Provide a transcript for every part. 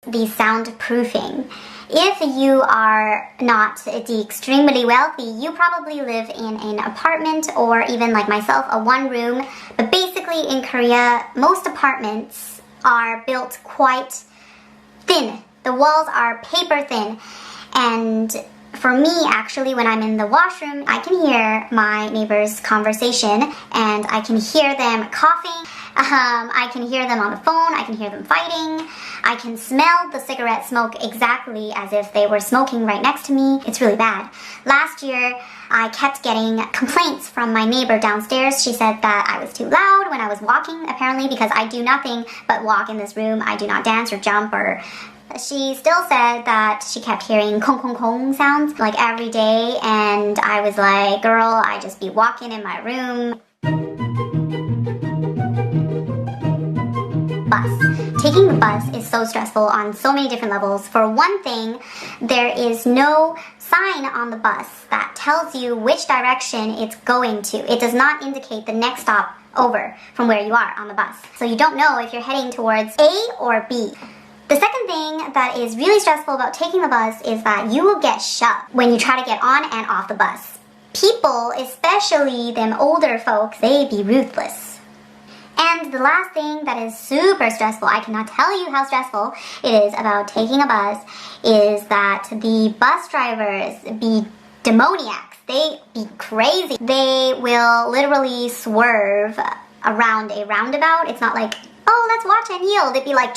the soundproofing. If you are not the extremely wealthy, you probably live in an apartment or even like myself, a one room. But basically in Korea, most apartments are built quite thin. The walls are paper thin. And for me, actually, when I'm in the washroom, I can hear my neighbors' conversation and I can hear them coughing. I can hear them on the phone. I can hear them fighting. I can smell the cigarette smoke exactly as if they were smoking right next to me. It's really bad. Last year, I kept getting complaints from my neighbor downstairs. She said that I was too loud when I was walking, apparently, because I do nothing but walk in this room. I do not dance or jump or... She still said that she kept hearing kong kong kong sounds like every day, and I was like, girl, I just be walking in my room. Bus. Taking the bus is so stressful on so many different levels. For one thing, there is no sign on the bus that tells you which direction it's going to. It does not indicate the next stop over from where you are on the bus. So you don't know if you're heading towards A or B. The second thing that is really stressful about taking the bus is that you will get shoved when you try to get on and off the bus. People, especially them older folks, they be ruthless. And the last thing that is super stressful, I cannot tell you how stressful it is about taking a bus, is that the bus drivers be demoniacs. They be crazy. They will literally swerve around a roundabout. It's not like, oh, let's watch and yield. It'd be like...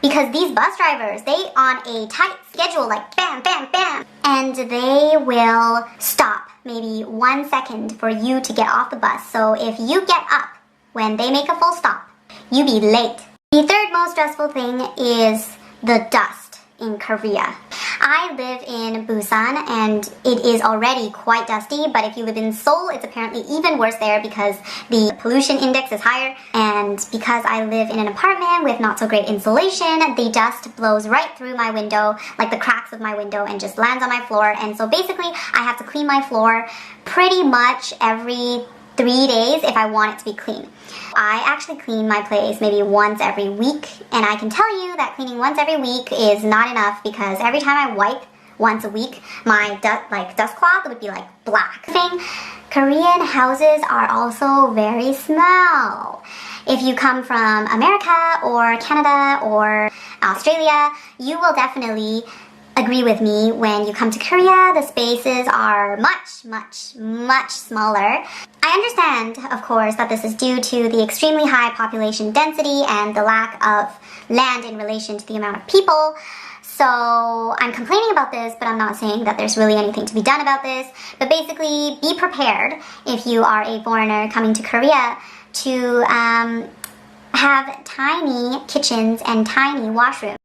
Because these bus drivers, they on a tight schedule, like bam, bam, bam. And they will stop maybe 1 second for you to get off the bus. So if you get up when they make a full stop, you be late. The third most stressful thing is the dust in Korea. I live in Busan and it is already quite dusty, but if you live in Seoul, it's apparently even worse there because the pollution index is higher, and because I live in an apartment with not so great insulation, the dust blows right through my window, like the cracks of my window, and just lands on my floor. And so basically I have to clean my floor pretty much every 3 days if I want it to be clean. I actually clean my place maybe once every week, and I can tell you that cleaning once every week is not enough because every time I wipe once a week, my dust cloth would be like black. Korean houses are also very small. If you come from America or Canada or Australia, you will definitely agree with me. When you come to Korea, the spaces are much, much, much smaller. I understand, of course, that this is due to the extremely high population density and the lack of land in relation to the amount of people. So I'm complaining about this, but I'm not saying that there's really anything to be done about this. But basically, be prepared if you are a foreigner coming to Korea to have tiny kitchens and tiny washrooms.